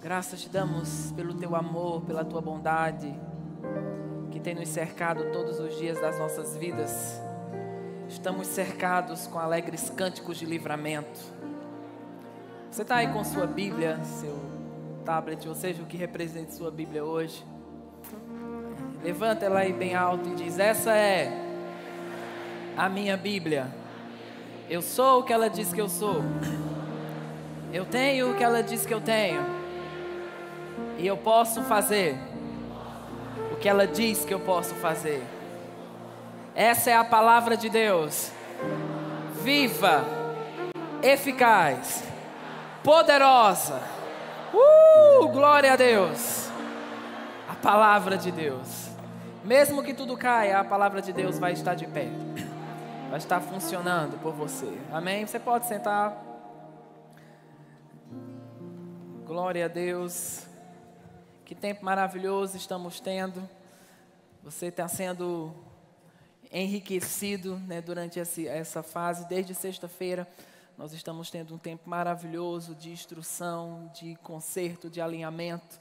Graças te damos pelo teu amor, pela tua bondade, que tem nos cercado todos os dias das nossas vidas. Estamos cercados com alegres cânticos de livramento. Você está aí com sua Bíblia, seu tablet, ou seja, o que represente sua Bíblia hoje. Levanta ela aí bem alto e diz: essa é a minha Bíblia. Eu sou o que ela diz que eu sou. Eu tenho o que ela diz que eu tenho. E eu posso fazer o que ela diz que eu posso fazer. Essa é a palavra de Deus, viva, eficaz, poderosa. Glória a Deus. A palavra de Deus, mesmo que tudo caia, a palavra de Deus vai estar de pé, vai estar funcionando por você. Amém? Você pode sentar. Glória a Deus. Que tempo maravilhoso estamos tendo. Você está sendo enriquecido, né, durante essa fase. Desde sexta-feira nós estamos tendo um tempo maravilhoso de instrução, de conserto, de alinhamento.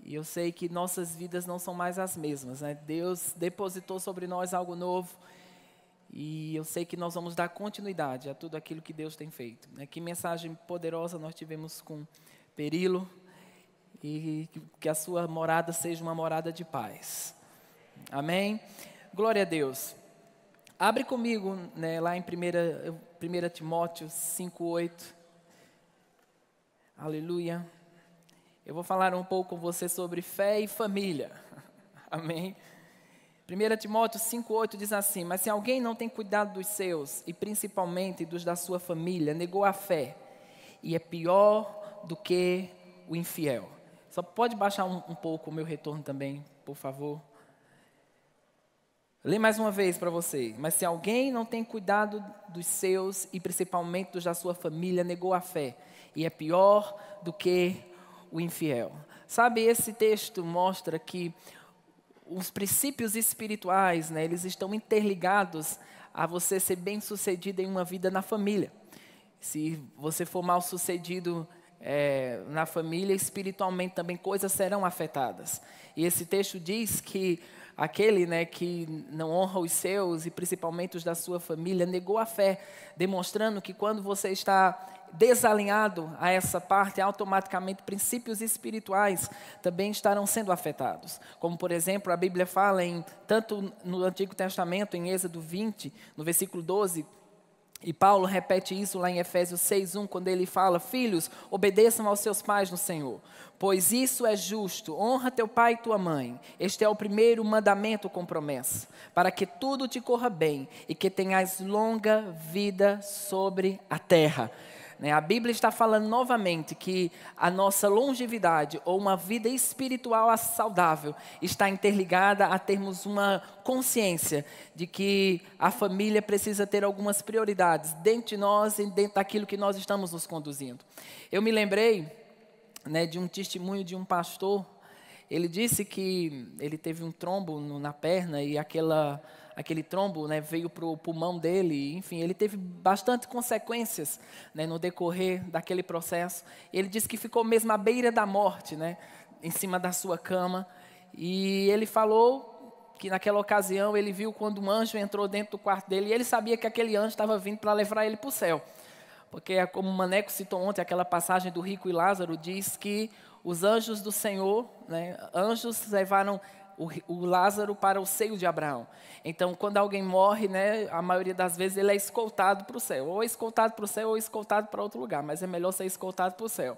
E eu sei que nossas vidas não são mais as mesmas, né? Deus depositou sobre nós algo novo. E eu sei que nós vamos dar continuidade a tudo aquilo que Deus tem feito, né? Que mensagem poderosa nós tivemos com Perilo. E que a sua morada seja uma morada de paz. Amém? Glória a Deus. Abre comigo, né, lá em 1 Timóteo 5:8. Aleluia. Eu vou falar um pouco com você sobre fé e família. Amém? 1 Timóteo 5:8 diz assim: mas se alguém não tem cuidado dos seus, e principalmente dos da sua família, negou a fé, e é pior do que o infiel. Só pode baixar um pouco o meu retorno também, por favor. Lê mais uma vez para você. Mas se alguém não tem cuidado dos seus, e principalmente dos da sua família, negou a fé, e é pior do que o infiel. Sabe, esse texto mostra que os princípios espirituais, né, eles estão interligados a você ser bem-sucedido em uma vida na família. Se você for mal-sucedido na família, espiritualmente também coisas serão afetadas. E esse texto diz que aquele, né, que não honra os seus, e principalmente os da sua família, negou a fé, demonstrando que quando você está desalinhado a essa parte, automaticamente princípios espirituais também estarão sendo afetados. Como, por exemplo, a Bíblia fala, tanto no Antigo Testamento, em Êxodo 20, no versículo 12, e Paulo repete isso lá em Efésios 6:1, quando ele fala: filhos, obedeçam aos seus pais no Senhor, pois isso é justo. Honra teu pai e tua mãe. Este é o primeiro mandamento com promessa, para que tudo te corra bem e que tenhas longa vida sobre a terra. A Bíblia está falando novamente que a nossa longevidade, ou uma vida espiritual saudável, está interligada a termos uma consciência de que a família precisa ter algumas prioridades dentro de nós e dentro daquilo que nós estamos nos conduzindo. Eu me lembrei, né, de um testemunho de um pastor. Ele disse que ele teve um trombo na perna e aquele trombo, né, veio para o pulmão dele. Enfim, ele teve bastante consequências, né, no decorrer daquele processo. Ele disse que ficou mesmo à beira da morte, né, em cima da sua cama. E ele falou que naquela ocasião ele viu quando um anjo entrou dentro do quarto dele, e ele sabia que aquele anjo estava vindo para levar ele para o céu. Porque, como o Maneco citou ontem, aquela passagem do rico e Lázaro diz que os anjos do Senhor, né, anjos levaram o Lázaro para o seio de Abraão. Então, quando alguém morre, né, a maioria das vezes ele é escoltado para o céu. Ou escoltado para o céu ou escoltado para outro lugar. Mas é melhor ser escoltado para o céu.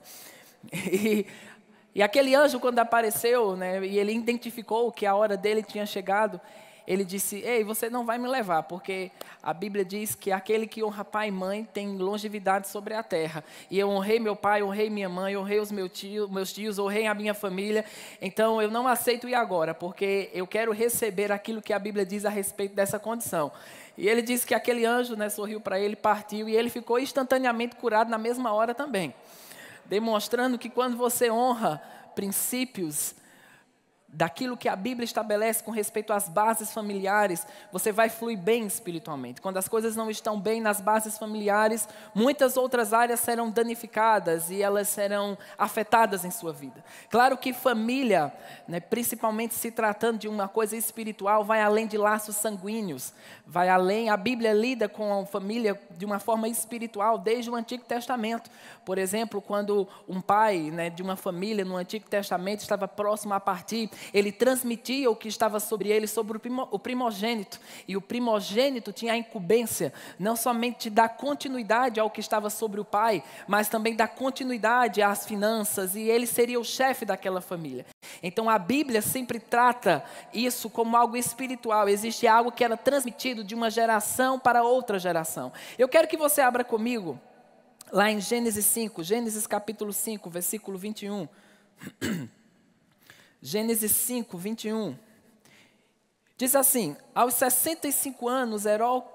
E aquele anjo, quando apareceu, né, e ele identificou que a hora dele tinha chegado, ele disse: ei, você não vai me levar, porque a Bíblia diz que aquele que honra pai e mãe tem longevidade sobre a terra. E eu honrei meu pai, honrei minha mãe, honrei os meus tios, honrei a minha família. Então eu não aceito ir agora, porque eu quero receber aquilo que a Bíblia diz a respeito dessa condição. E ele disse que aquele anjo, né, sorriu para ele, partiu, e ele ficou instantaneamente curado na mesma hora também. Demonstrando que quando você honra princípios daquilo que a Bíblia estabelece com respeito às bases familiares, você vai fluir bem espiritualmente. Quando as coisas não estão bem nas bases familiares, muitas outras áreas serão danificadas e elas serão afetadas em sua vida. Claro que família, né, principalmente se tratando de uma coisa espiritual, vai além de laços sanguíneos, vai além. A Bíblia lida com a família de uma forma espiritual desde o Antigo Testamento. Por exemplo, quando um pai, né, de uma família no Antigo Testamento estava próximo a partir, ele transmitia o que estava sobre ele, sobre o primogênito. E o primogênito tinha a incumbência, não somente de dar continuidade ao que estava sobre o pai, mas também dar continuidade às finanças, e ele seria o chefe daquela família. Então a Bíblia sempre trata isso como algo espiritual. Existe algo que era transmitido de uma geração para outra geração. Eu quero que você abra comigo, lá em Gênesis 5, Gênesis capítulo 5, versículo 21. Gênesis 5, 21. Diz assim: aos 65 anos,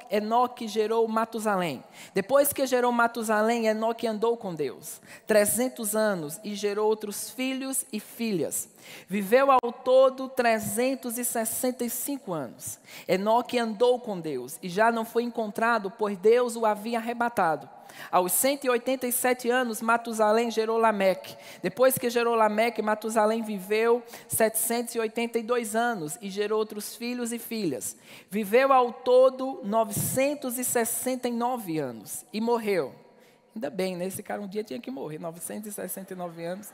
Enoque gerou Matusalém. Depois que gerou Matusalém, Enoque andou com Deus 300 anos e gerou outros filhos e filhas. Viveu ao todo 365 anos. Enoque andou com Deus e já não foi encontrado, pois Deus o havia arrebatado. Aos 187 anos, Matusalém gerou Lameque. Depois que gerou Lameque, Matusalém viveu 782 anos e gerou outros filhos e filhas. Viveu ao todo 969 anos e morreu. Ainda bem, né? Esse cara um dia tinha que morrer, 969 anos.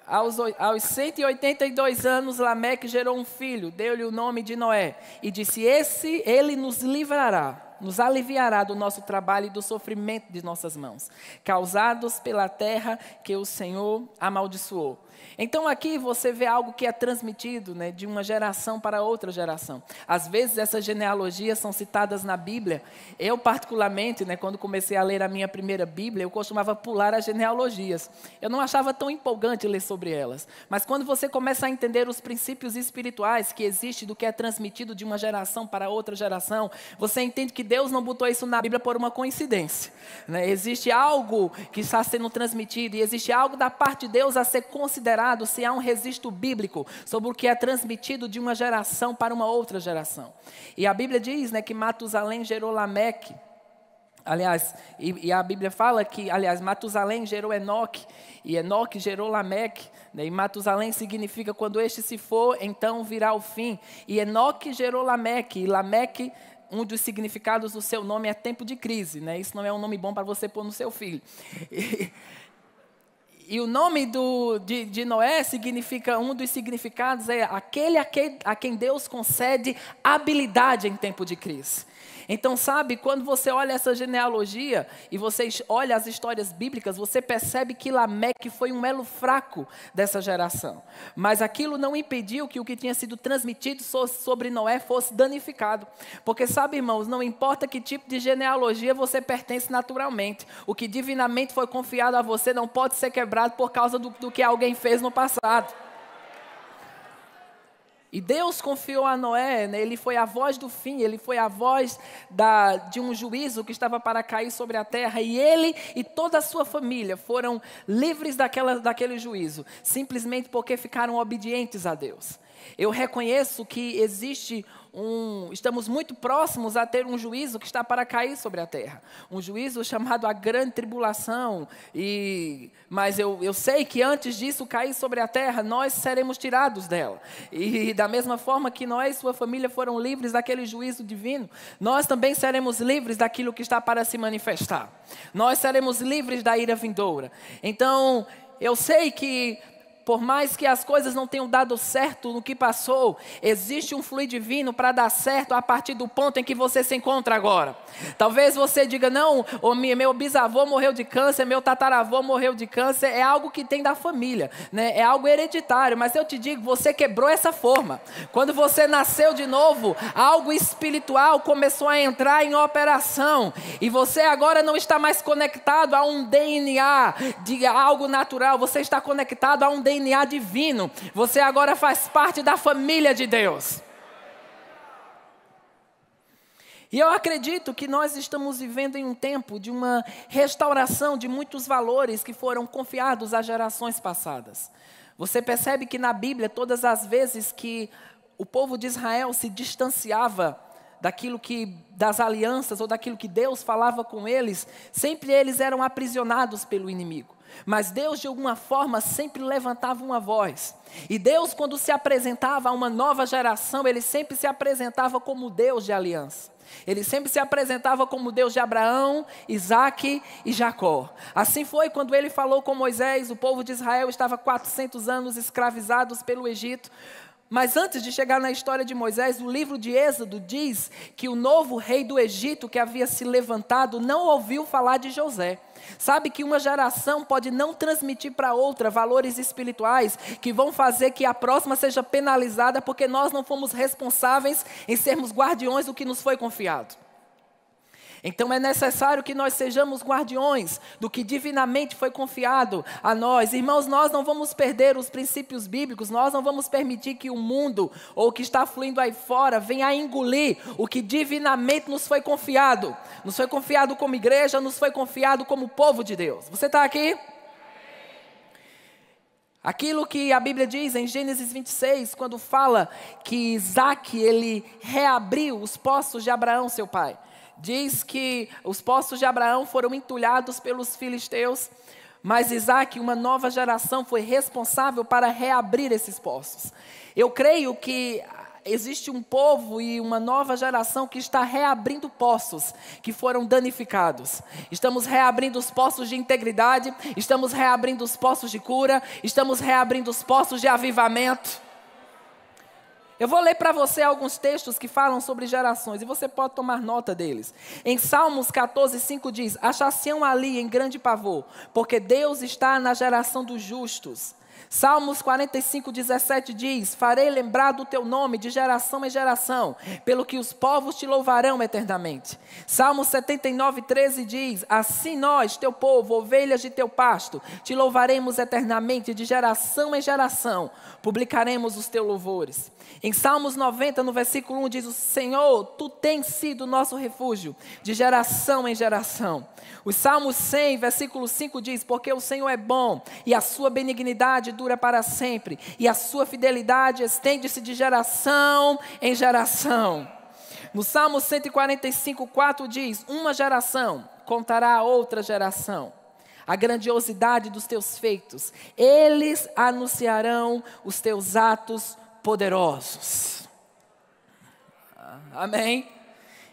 Aos 182 anos, Lameque gerou um filho, deu-lhe o nome de Noé. E disse: ele nos livrará, nos aliviará do nosso trabalho e do sofrimento de nossas mãos, causados pela terra que o Senhor amaldiçoou. Então aqui você vê algo que é transmitido, né, de uma geração para outra geração. Às vezes essas genealogias são citadas na Bíblia. Eu particularmente, né, quando comecei a ler a minha primeira Bíblia, eu costumava pular as genealogias. Eu não achava tão empolgante ler sobre elas. Mas quando você começa a entender os princípios espirituais que existem do que é transmitido de uma geração para outra geração, você entende que Deus não botou isso na Bíblia por uma coincidência, né? Existe algo que está sendo transmitido e existe algo da parte de Deus a ser considerado, se há um registro bíblico sobre o que é transmitido de uma geração para uma outra geração. E a Bíblia diz, né, que Matusalém gerou Lameque. Aliás, e a Bíblia fala que, Matusalém gerou Enoque, e Enoque gerou Lameque, né, e Matusalém significa quando este se for, então virá o fim. E Enoque gerou Lameque, e Lameque, um dos significados do seu nome é tempo de crise, né? Isso não é um nome bom para você pôr no seu filho. E o nome de Noé significa, um dos significados é aquele a quem Deus concede habilidade em tempo de crise. Então, sabe, quando você olha essa genealogia e você olha as histórias bíblicas, você percebe que Lameque foi um elo fraco dessa geração. Mas aquilo não impediu que o que tinha sido transmitido sobre Noé fosse danificado. Porque, sabe, irmãos, não importa que tipo de genealogia você pertence naturalmente. O que divinamente foi confiado a você não pode ser quebrado por causa do que alguém fez no passado. E Deus confiou a Noé, né? Ele foi a voz do fim, ele foi a voz de um juízo que estava para cair sobre a terra. E ele e toda a sua família foram livres daquele juízo, simplesmente porque ficaram obedientes a Deus. Eu reconheço que estamos muito próximos a ter um juízo que está para cair sobre a terra. Um juízo chamado a grande tribulação. Mas eu sei que antes disso cair sobre a terra, nós seremos tirados dela. E da mesma forma que Noé e sua família foram livres daquele juízo divino, nós também seremos livres daquilo que está para se manifestar. Nós seremos livres da ira vindoura. Então, eu sei que por mais que as coisas não tenham dado certo no que passou, existe um fluir divino para dar certo a partir do ponto em que você se encontra agora. Talvez você diga: não, meu bisavô morreu de câncer, meu tataravô morreu de câncer. É algo que tem da família, né? É algo hereditário. Mas eu te digo, você quebrou essa forma. Quando você nasceu de novo, algo espiritual começou a entrar em operação. E você agora não está mais conectado a um DNA de algo natural. Você está conectado a um DNA divino. Você agora faz parte da família de Deus. E eu acredito que nós estamos vivendo em um tempo de uma restauração de muitos valores que foram confiados às gerações passadas. Você percebe que na Bíblia, todas as vezes que o povo de Israel se distanciava das alianças ou daquilo que Deus falava com eles, sempre eles eram aprisionados pelo inimigo. Mas Deus, de alguma forma, sempre levantava uma voz. E Deus, quando se apresentava a uma nova geração, Ele sempre se apresentava como Deus de aliança. Ele sempre se apresentava como Deus de Abraão, Isaque e Jacó. Assim foi quando Ele falou com Moisés. O povo de Israel estava 400 anos escravizados pelo Egito. Mas antes de chegar na história de Moisés, o livro de Êxodo diz que o novo rei do Egito que havia se levantado não ouviu falar de José. Sabe que uma geração pode não transmitir para outra valores espirituais que vão fazer que a próxima seja penalizada porque nós não fomos responsáveis em sermos guardiões do que nos foi confiado. Então é necessário que nós sejamos guardiões do que divinamente foi confiado a nós. Irmãos, nós não vamos perder os princípios bíblicos, nós não vamos permitir que o mundo ou o que está fluindo aí fora venha a engolir o que divinamente nos foi confiado. Nos foi confiado como igreja, nos foi confiado como povo de Deus. Você está aqui? Aquilo que a Bíblia diz em Gênesis 26, quando fala que Isaque, ele reabriu os poços de Abraão, seu pai. Diz que os poços de Abraão foram entulhados pelos filisteus, mas Isaque, uma nova geração, foi responsável para reabrir esses poços. Eu creio que existe um povo e uma nova geração que está reabrindo poços que foram danificados. Estamos reabrindo os poços de integridade, estamos reabrindo os poços de cura, estamos reabrindo os poços de avivamento. Eu vou ler para você alguns textos que falam sobre gerações, e você pode tomar nota deles. Em Salmos 14:5 diz: achar-se-ão ali em grande pavor, porque Deus está na geração dos justos. Salmos 45:17 diz: farei lembrar do teu nome de geração em geração, pelo que os povos te louvarão eternamente. Salmos 79:13 diz: assim nós, teu povo, ovelhas de teu pasto, te louvaremos eternamente, de geração em geração, publicaremos os teus louvores. Em Salmos 90, no versículo 1 diz: o Senhor, tu tens sido o nosso refúgio, de geração em geração. Os Salmos 100, versículo 5 diz: porque o Senhor é bom, e a sua benignidade dura para sempre, e a sua fidelidade estende-se de geração em geração. No Salmo 145:4 diz: uma geração contará a outra geração a grandiosidade dos teus feitos, eles anunciarão os teus atos poderosos. Amém?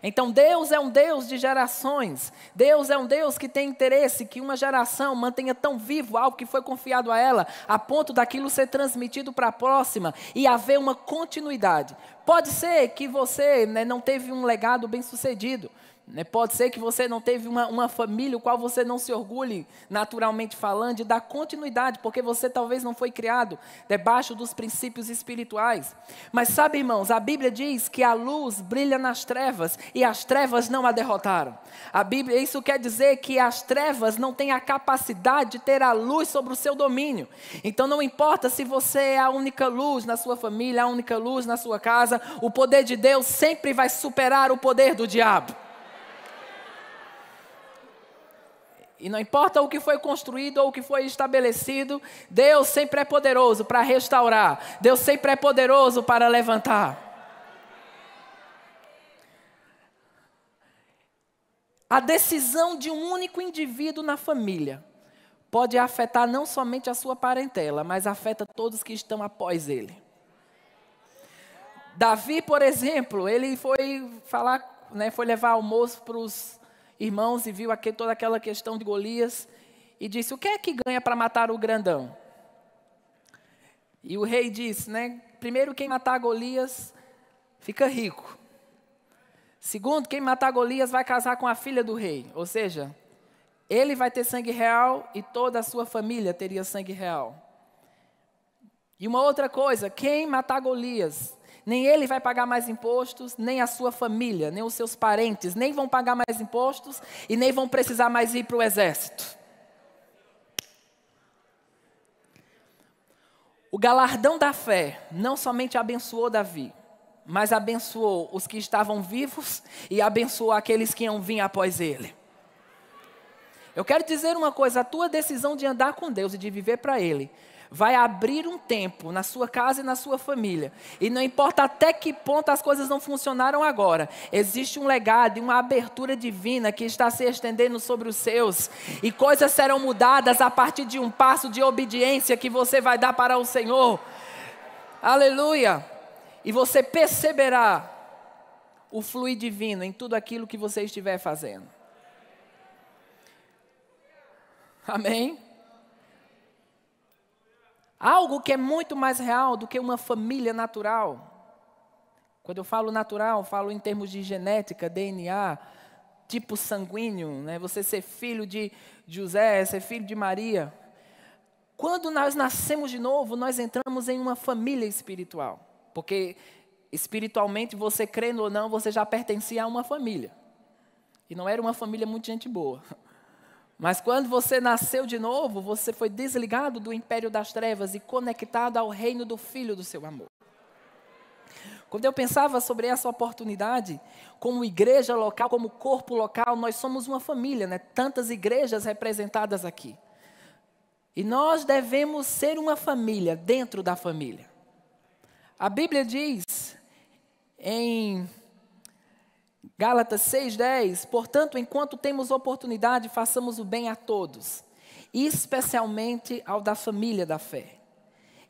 Então Deus é um Deus de gerações. Deus é um Deus que tem interesse que uma geração mantenha tão vivo algo que foi confiado a ela, a ponto daquilo ser transmitido para a próxima e haver uma continuidade. Pode ser que você não teve um legado bem sucedido. Pode ser que você não teve uma família, o qual você não se orgulhe, naturalmente falando, de dar continuidade, porque você talvez não foi criado debaixo dos princípios espirituais. Mas sabe, irmãos, a Bíblia diz que a luz brilha nas trevas e as trevas não a derrotaram. Isso quer dizer que as trevas não têm a capacidade de ter a luz sobre o seu domínio. Então não importa se você é a única luz na sua família, a única luz na sua casa, o poder de Deus sempre vai superar o poder do diabo. E não importa o que foi construído ou o que foi estabelecido, Deus sempre é poderoso para restaurar. Deus sempre é poderoso para levantar. A decisão de um único indivíduo na família pode afetar não somente a sua parentela, mas afeta todos que estão após ele. Davi, por exemplo, ele foi foi levar almoço para os irmãos e viu toda aquela questão de Golias e disse: o que é que ganha para matar o grandão? E o rei disse, primeiro, quem matar Golias fica rico. Segundo, quem matar Golias vai casar com a filha do rei, ou seja, ele vai ter sangue real e toda a sua família teria sangue real. E uma outra coisa, quem matar Golias, nem ele vai pagar mais impostos, nem a sua família, nem os seus parentes, nem vão pagar mais impostos e nem vão precisar mais ir para o exército. O galardão da fé não somente abençoou Davi, mas abençoou os que estavam vivos e abençoou aqueles que iam vir após ele. Eu quero dizer uma coisa, a tua decisão de andar com Deus e de viver para Ele vai abrir um tempo na sua casa e na sua família. E não importa até que ponto as coisas não funcionaram agora, existe um legado e uma abertura divina que está se estendendo sobre os seus. E coisas serão mudadas a partir de um passo de obediência que você vai dar para o Senhor. Aleluia! E você perceberá o fluir divino em tudo aquilo que você estiver fazendo. Amém? Algo que é muito mais real do que uma família natural. Quando eu falo natural, eu falo em termos de genética, DNA, tipo sanguíneo, né? Você ser filho de José, ser filho de Maria. Quando nós nascemos de novo, nós entramos em uma família espiritual. Porque espiritualmente, você crendo ou não, você já pertencia a uma família. E não era uma família muito gente boa. Mas quando você nasceu de novo, você foi desligado do império das trevas e conectado ao reino do Filho do seu amor. Quando eu pensava sobre essa oportunidade, como igreja local, como corpo local, nós somos uma família, né? Tantas igrejas representadas aqui. E nós devemos ser uma família dentro da família. A Bíblia diz em Gálatas 6:10, portanto, enquanto temos oportunidade, façamos o bem a todos, especialmente ao da família da fé.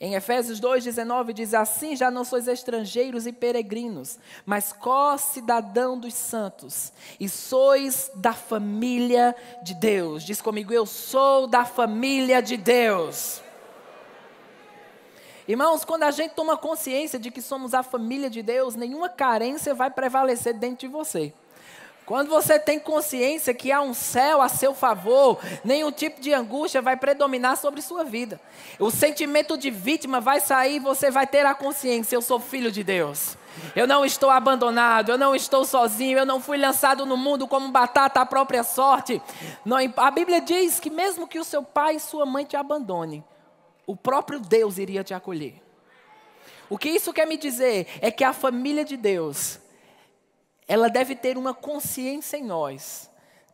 Em Efésios 2:19 diz assim, já não sois estrangeiros e peregrinos, mas co-cidadão dos santos, e sois da família de Deus. Diz comigo, eu sou da família de Deus. Irmãos, quando a gente toma consciência de que somos a família de Deus, nenhuma carência vai prevalecer dentro de você. Quando você tem consciência que há um céu a seu favor, nenhum tipo de angústia vai predominar sobre sua vida. O sentimento de vítima vai sair e você vai ter a consciência, eu sou filho de Deus. Eu não estou abandonado, eu não estou sozinho, eu não fui lançado no mundo como batata à própria sorte. Não, a Bíblia diz que mesmo que o seu pai e sua mãe te abandonem, o próprio Deus iria te acolher. O que isso quer me dizer é que a família de Deus, ela deve ter uma consciência em nós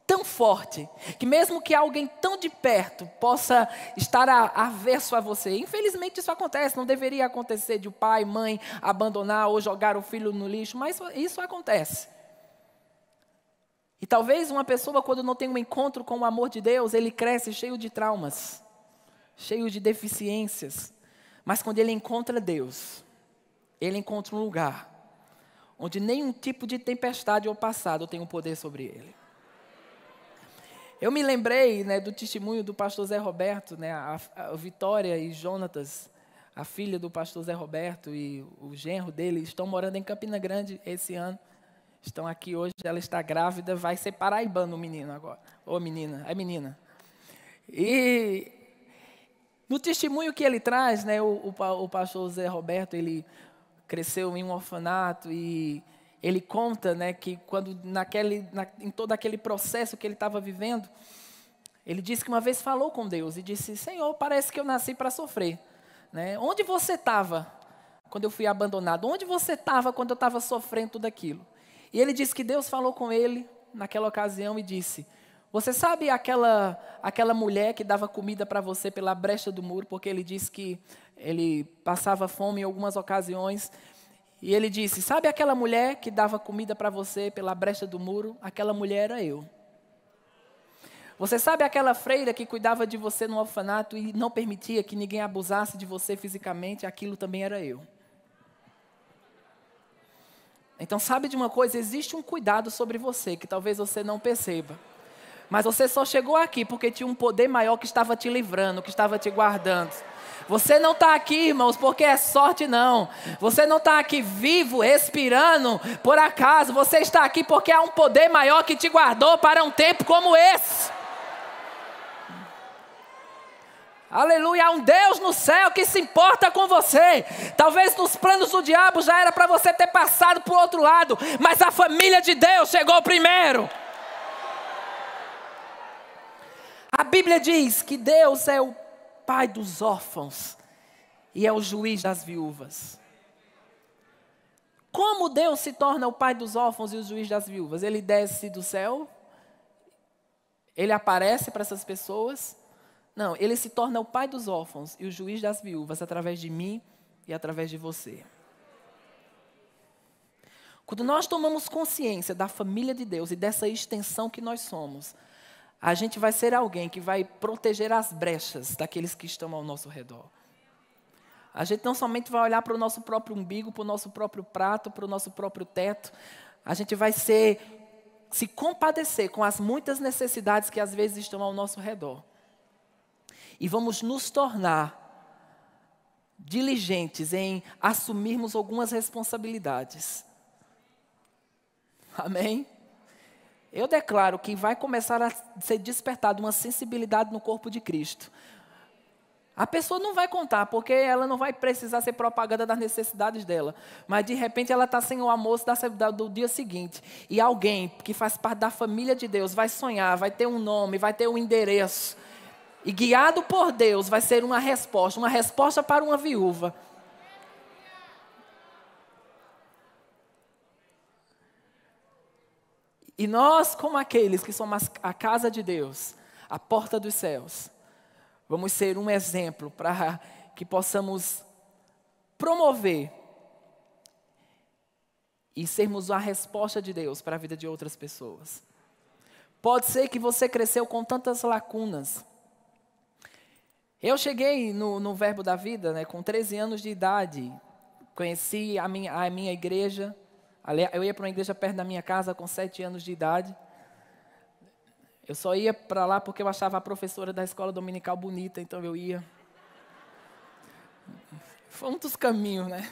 tão forte, que mesmo que alguém tão de perto possa estar avesso a você. Infelizmente isso acontece, não deveria acontecer de o pai, mãe abandonar ou jogar o filho no lixo, mas isso acontece. E talvez uma pessoa, quando não tem um encontro com o amor de Deus, ele cresce cheio de traumas, cheio de deficiências, mas quando ele encontra Deus, ele encontra um lugar onde nenhum tipo de tempestade ou passado tem um poder sobre ele. Eu me lembrei, né, do testemunho do pastor Zé Roberto, né, a Vitória e Jonatas, a filha do pastor Zé Roberto e o genro dele, estão morando em Campina Grande esse ano, estão aqui hoje, ela está grávida, vai ser paraibano o menino agora, ou menina, é menina. E no testemunho que ele traz, né, o pastor Zé Roberto, ele cresceu em um orfanato e ele conta, né, que quando em todo aquele processo que ele estava vivendo, ele disse que uma vez falou com Deus e disse, Senhor, parece que eu nasci para sofrer. Né? Onde você estava quando eu fui abandonado? Onde você estava quando eu estava sofrendo tudo aquilo? E ele disse que Deus falou com ele naquela ocasião e disse, você sabe aquela mulher que dava comida para você pela brecha do muro, porque ele disse que ele passava fome em algumas ocasiões, e ele disse, sabe aquela mulher que dava comida para você pela brecha do muro? Aquela mulher era eu. Você sabe aquela freira que cuidava de você no orfanato e não permitia que ninguém abusasse de você fisicamente? Aquilo também era eu. Então sabe de uma coisa, existe um cuidado sobre você, que talvez você não perceba. Mas você só chegou aqui porque tinha um poder maior que estava te livrando, que estava te guardando. Você não está aqui, irmãos, porque é sorte, não. Você não está aqui vivo, respirando, por acaso. Você está aqui porque há um poder maior que te guardou para um tempo como esse. Aleluia, há um Deus no céu que se importa com você. Talvez nos planos do diabo já era para você ter passado para o outro lado, mas a família de Deus chegou primeiro. A Bíblia diz que Deus é o pai dos órfãos e é o juiz das viúvas. Como Deus se torna o pai dos órfãos e o juiz das viúvas? Ele desce do céu, ele aparece para essas pessoas, Não, ele se torna o pai dos órfãos e o juiz das viúvas através de mim e através de você. Quando nós tomamos consciência da família de Deus e dessa extensão que nós somos, a gente vai ser alguém que vai proteger as brechas daqueles que estão ao nosso redor. A gente não somente vai olhar para o nosso próprio umbigo, para o nosso próprio prato, para o nosso próprio teto. A gente vai se compadecer com as muitas necessidades que às vezes estão ao nosso redor. E vamos nos tornar diligentes em assumirmos algumas responsabilidades. Amém? Eu declaro que vai começar a ser despertada uma sensibilidade no corpo de Cristo. A pessoa não vai contar, porque ela não vai precisar ser propaganda das necessidades dela. Mas, de repente, ela está sem o almoço do dia seguinte. E alguém que faz parte da família de Deus vai sonhar, vai ter um nome, vai ter um endereço. E, guiado por Deus, vai ser uma resposta para uma viúva. E nós, como aqueles que somos a casa de Deus, a porta dos céus, vamos ser um exemplo para que possamos promover e sermos a resposta de Deus para a vida de outras pessoas. Pode ser que você cresceu com tantas lacunas. Eu cheguei no Verbo da Vida, né, com 13 anos de idade. Conheci a minha igreja. Eu ia para uma igreja perto da minha casa com 7 anos de idade. Eu só ia para lá porque eu achava a professora da escola dominical bonita, então eu ia. Foi um dos caminhos, né?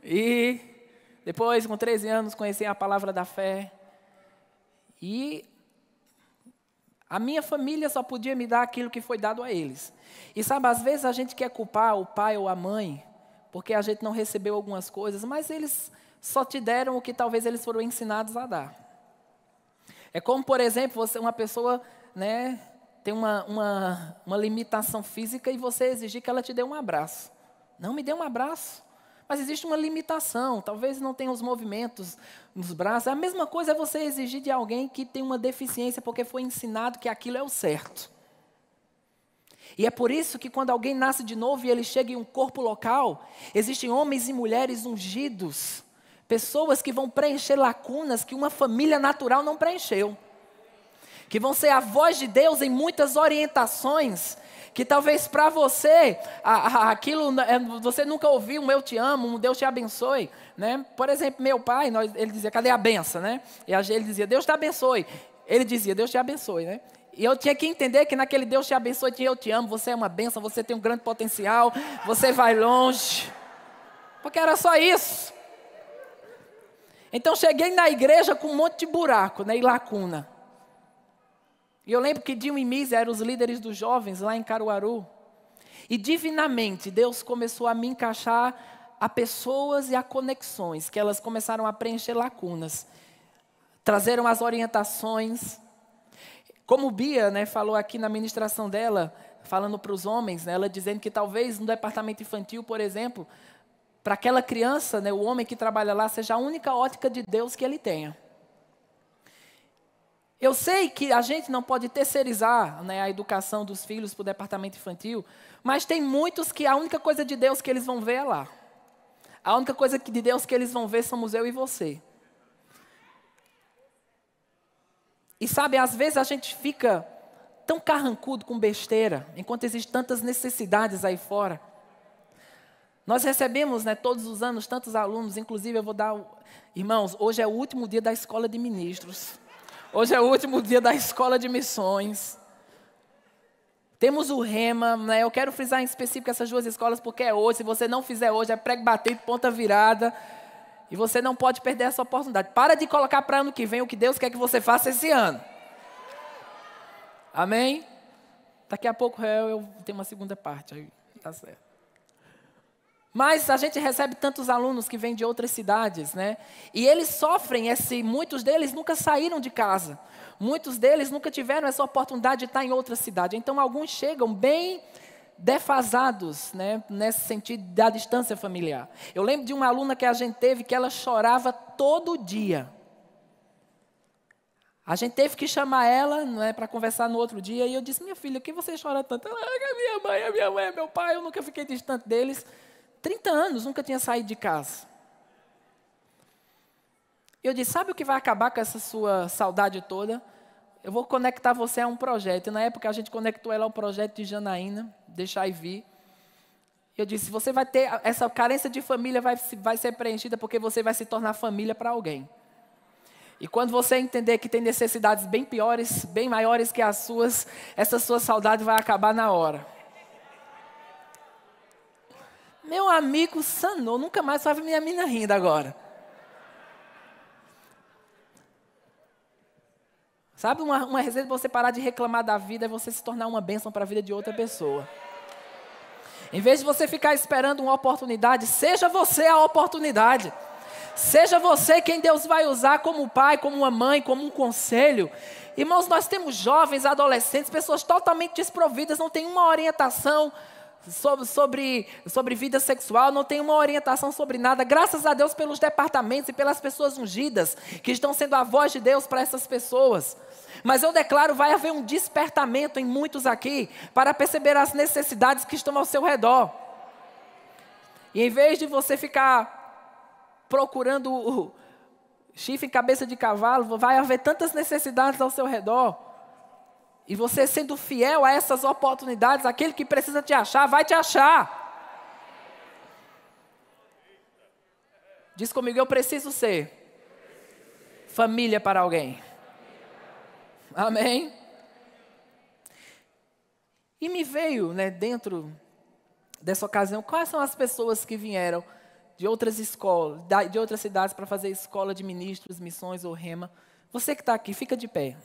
E depois, com 13 anos, conheci a palavra da fé. E a minha família só podia me dar aquilo que foi dado a eles. E sabe, às vezes a gente quer culpar o pai ou a mãe, porque a gente não recebeu algumas coisas, mas eles só te deram o que talvez eles foram ensinados a dar. É como, por exemplo, uma pessoa, né, tem uma limitação física e você exigir que ela te dê um abraço. Não me dê um abraço. Mas existe uma limitação, talvez não tenha os movimentos nos braços. A mesma coisa é você exigir de alguém que tem uma deficiência porque foi ensinado que aquilo é o certo. E é por isso que quando alguém nasce de novo e ele chega em um corpo local, existem homens e mulheres ungidos, pessoas que vão preencher lacunas que uma família natural não preencheu. Que vão ser a voz de Deus em muitas orientações, que talvez para você, aquilo, você nunca ouviu um eu te amo, um Deus te abençoe. Né? Por exemplo, meu pai, ele dizia, cadê a benção? Né? E ele dizia, Deus te abençoe. Ele dizia, Deus te abençoe. Né? E eu tinha que entender que naquele Deus te abençoe tinha eu te amo, você é uma benção, você tem um grande potencial, você vai longe. Porque era só isso. Então cheguei na igreja com um monte de buraco, né, e lacuna. E eu lembro que Dinho e Mísia eram os líderes dos jovens lá em Caruaru. E divinamente Deus começou a me encaixar a pessoas e a conexões, que elas começaram a preencher lacunas. Trazeram as orientações. Como Bia, né, falou aqui na ministração dela, falando para os homens, né, ela dizendo que talvez no departamento infantil, por exemplo, para aquela criança, né, o homem que trabalha lá, seja a única ótica de Deus que ele tenha. Eu sei que a gente não pode terceirizar, né, a educação dos filhos para o departamento infantil, mas tem muitos que a única coisa de Deus que eles vão ver é lá. A única coisa de Deus que eles vão ver somos eu e você. E sabe, às vezes a gente fica tão carrancudo com besteira, enquanto existem tantas necessidades aí fora. Nós recebemos, né, todos os anos tantos alunos, inclusive eu vou dar... Irmãos, hoje é o último dia da escola de ministros. Hoje é o último dia da escola de missões. Temos o Rema, né? Eu quero frisar em específico essas duas escolas porque é hoje. Se você não fizer hoje, é prego batido, ponta virada. E você não pode perder essa oportunidade. Para de colocar para ano que vem o que Deus quer que você faça esse ano. Amém? Daqui a pouco eu tenho uma segunda parte. Aí tá certo. Mas a gente recebe tantos alunos que vêm de outras cidades, né? E eles sofrem, muitos deles nunca saíram de casa. Muitos deles nunca tiveram essa oportunidade de estar em outra cidade. Então, alguns chegam bem defasados, né? Nesse sentido da distância familiar. Eu lembro de uma aluna que a gente teve que ela chorava todo dia. A gente teve que chamar ela, né, para conversar no outro dia. E eu disse, minha filha, por que você chora tanto? Ela, a minha mãe, é meu pai, eu nunca fiquei distante deles. 30 anos, nunca tinha saído de casa. Eu disse, sabe o que vai acabar com essa sua saudade toda? Eu vou conectar você a um projeto. E na época a gente conectou ela ao projeto de Janaína, Deixar e Vir. Eu disse, você vai ter, essa carência de família vai ser preenchida porque você vai se tornar família para alguém. E quando você entender que tem necessidades bem piores, bem maiores que as suas, essa sua saudade vai acabar na hora. Meu amigo sanou, nunca mais vai ver minha menina rindo agora. Sabe, uma resenha de você parar de reclamar da vida é você se tornar uma bênção para a vida de outra pessoa. Em vez de você ficar esperando uma oportunidade, seja você a oportunidade. Seja você quem Deus vai usar como pai, como uma mãe, como um conselho. Irmãos, nós temos jovens, adolescentes, pessoas totalmente desprovidas, não tem uma orientação sobre vida sexual, não tem uma orientação sobre nada. Graças a Deus pelos departamentos e pelas pessoas ungidas, que estão sendo a voz de Deus para essas pessoas. Mas eu declaro, vai haver um despertamento em muitos aqui, para perceber as necessidades que estão ao seu redor. E em vez de você ficar procurando o chifre em cabeça de cavalo, vai haver tantas necessidades ao seu redor. E você sendo fiel a essas oportunidades, aquele que precisa te achar, vai te achar. Diz comigo, eu preciso ser família para alguém. Amém? E me veio, né, dentro dessa ocasião, quais são as pessoas que vieram de outras escolas, de outras cidades para fazer escola de ministros, missões ou rema. Você que está aqui, fica de pé.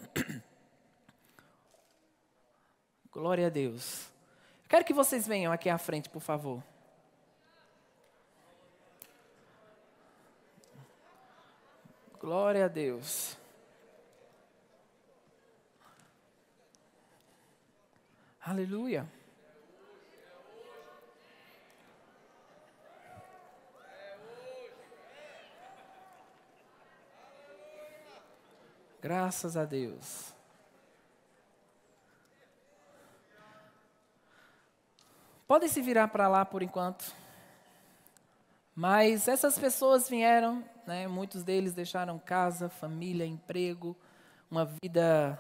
Glória a Deus. Quero que vocês venham aqui à frente, por favor. Glória a Deus. Aleluia. Graças a Deus. Podem se virar para lá por enquanto. Mas essas pessoas vieram, né, muitos deles deixaram casa, família, emprego, uma vida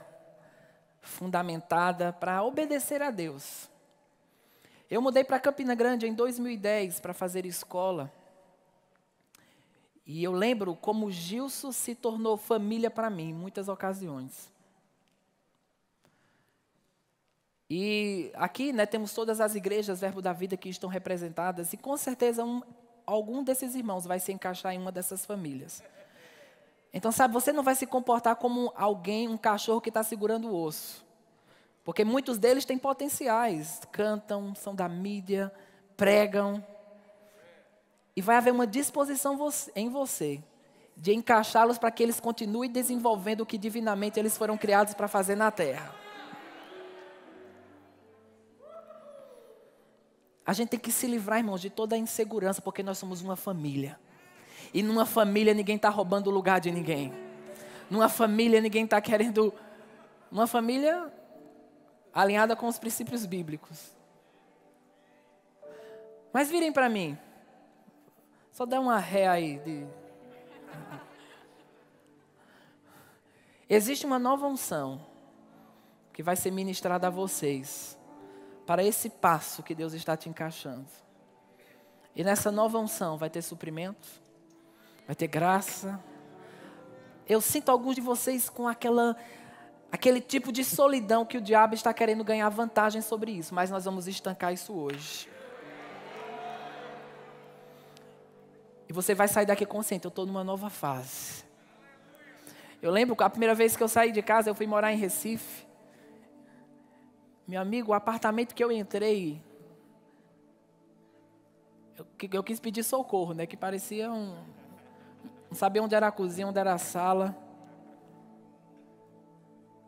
fundamentada para obedecer a Deus. Eu mudei para Campina Grande em 2010 para fazer escola. E eu lembro como Gilson se tornou família para mim em muitas ocasiões. E aqui, né, temos todas as igrejas Verbo da Vida que estão representadas. E com certeza algum desses irmãos vai se encaixar em uma dessas famílias. Então, sabe, você não vai se comportar como alguém, um cachorro que está segurando o osso. Porque muitos deles têm potenciais. Cantam, são da mídia, pregam. E vai haver uma disposição em você de encaixá-los para que eles continuem desenvolvendo o que divinamente eles foram criados para fazer na terra. A gente tem que se livrar, irmãos, de toda a insegurança, porque nós somos uma família. E numa família ninguém está roubando o lugar de ninguém. Numa família ninguém está querendo... Uma família alinhada com os princípios bíblicos. Mas virem para mim. Só dá uma ré aí. Existe uma nova unção que vai ser ministrada a vocês para esse passo que Deus está te encaixando. E nessa nova unção vai ter suprimento, vai ter graça. Eu sinto alguns de vocês com aquele tipo de solidão que o diabo está querendo ganhar vantagem sobre isso, mas nós vamos estancar isso hoje. E você vai sair daqui consciente, eu estou numa nova fase. Eu lembro que a primeira vez que eu saí de casa, eu fui morar em Recife. Meu amigo, o apartamento que eu entrei, eu quis pedir socorro, né? Que parecia não sabia onde era a cozinha, onde era a sala.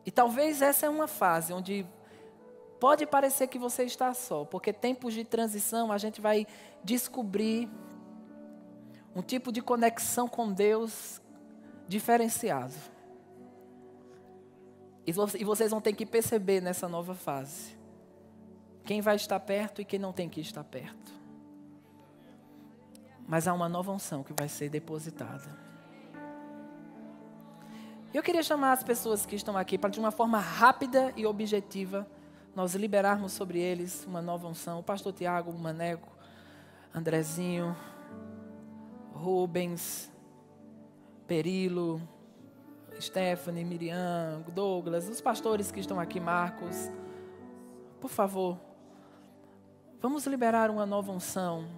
E talvez essa é uma fase onde pode parecer que você está só, porque tempos de transição a gente vai descobrir um tipo de conexão com Deus diferenciado. E vocês vão ter que perceber nessa nova fase quem vai estar perto e quem não tem que estar perto. Mas há uma nova unção que vai ser depositada. Eu queria chamar as pessoas que estão aqui para, de uma forma rápida e objetiva, nós liberarmos sobre eles uma nova unção. O pastor Tiago, o Maneco, Andrezinho, Rubens, Perilo, Stephanie, Miriam, Douglas, os pastores que estão aqui, Marcos. Por favor, vamos liberar uma nova unção.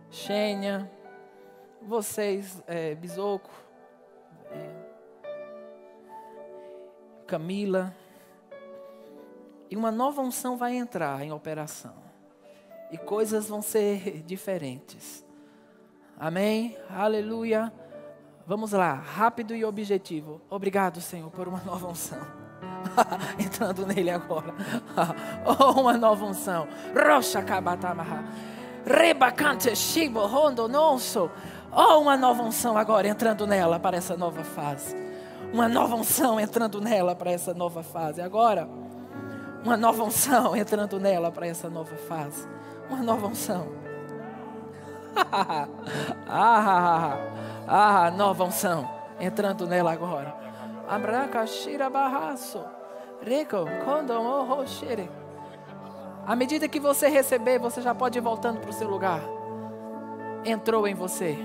Xênia, vocês, Bisoco, Camila. E uma nova unção vai entrar em operação. E coisas vão ser diferentes. Amém? Aleluia. Vamos lá, rápido e objetivo. Obrigado, Senhor, por uma nova unção. Entrando nele agora. Oh, uma nova unção. Rocha kabatamaha. Rebacante shibo rondo nosso. Oh, uma nova unção agora entrando nela para essa nova fase. Uma nova unção entrando nela para essa nova fase. Agora, uma nova unção entrando nela para essa nova fase. Uma nova unção. Nova unção entrando nela agora. Abracashira barraço. Rico, condom, roxere. À medida que você receber, você já pode ir voltando para o seu lugar. Entrou em você.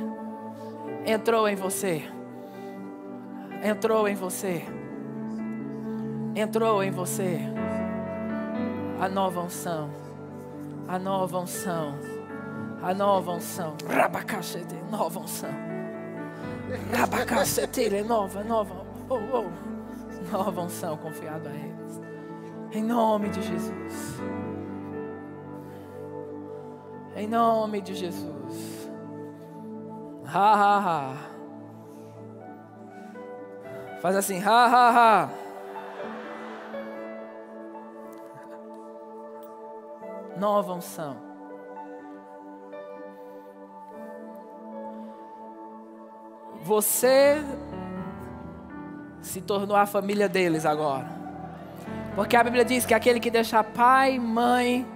Entrou em você. Entrou em você. Entrou em você. A nova unção. A nova unção. A nova unção. Rabacachete, nova unção. Rabacachete, nova. Nova unção confiada a eles. Em nome de Jesus. Em nome de Jesus. Faz assim, Nova unção. Você se tornou a família deles agora. Porque a Bíblia diz que aquele que deixar pai, mãe,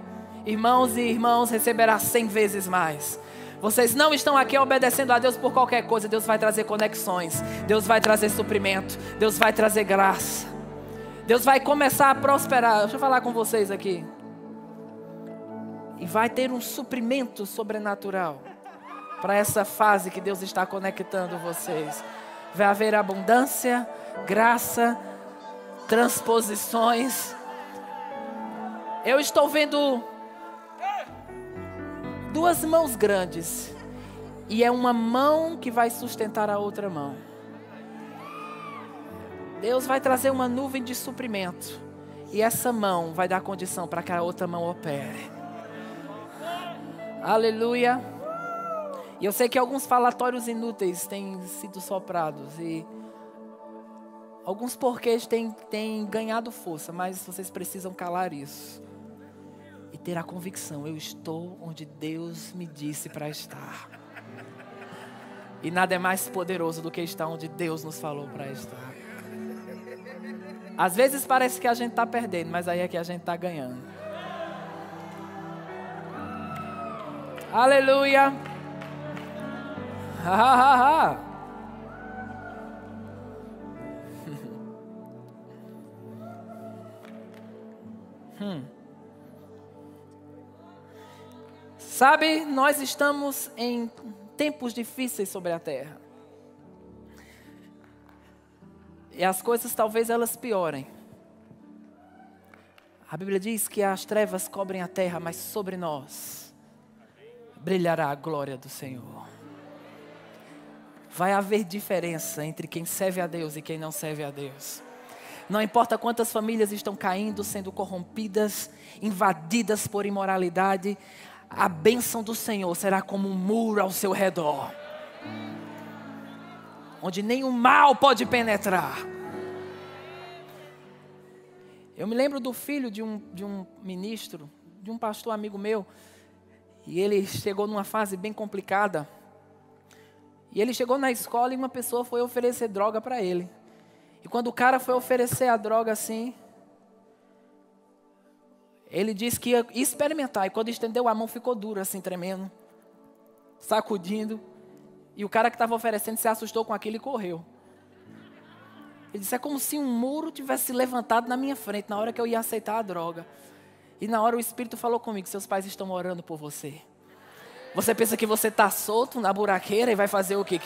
irmãos e irmãs receberá 100 vezes mais. Vocês não estão aqui obedecendo a Deus por qualquer coisa. Deus vai trazer conexões. Deus vai trazer suprimento. Deus vai trazer graça. Deus vai começar a prosperar. Deixa eu falar com vocês aqui. E vai ter um suprimento sobrenatural para essa fase que Deus está conectando vocês. Vai haver abundância, graça, transposições. Eu estou vendo duas mãos grandes. E é uma mão que vai sustentar a outra mão. Deus vai trazer uma nuvem de suprimento. E essa mão vai dar condição para que a outra mão opere. Aleluia. E eu sei que alguns falatórios inúteis têm sido soprados. E alguns porquês têm ganhado força. Mas vocês precisam calar isso. E ter a convicção, eu estou onde Deus me disse para estar. E nada é mais poderoso do que estar onde Deus nos falou para estar. Às vezes parece que a gente está perdendo, mas aí é que a gente está ganhando. Aleluia. Sabe, nós estamos em tempos difíceis sobre a terra. E as coisas talvez elas piorem. A Bíblia diz que as trevas cobrem a terra, mas sobre nós brilhará a glória do Senhor. Vai haver diferença entre quem serve a Deus e quem não serve a Deus. Não importa quantas famílias estão caindo, sendo corrompidas, invadidas por imoralidade, a bênção do Senhor será como um muro ao seu redor, onde nenhum mal pode penetrar. Eu me lembro do filho de um ministro, de um pastor amigo meu, e ele chegou numa fase bem complicada. E ele chegou na escola e uma pessoa foi oferecer droga para ele. E quando o cara foi oferecer a droga assim, ele disse que ia experimentar. E quando estendeu a mão, ficou duro assim, tremendo, sacudindo. E o cara que estava oferecendo se assustou com aquilo e correu. Ele disse, é como se um muro tivesse levantado na minha frente, na hora que eu ia aceitar a droga. E na hora o Espírito falou comigo, seus pais estão orando por você. Você pensa que você está solto na buraqueira e vai fazer o quê?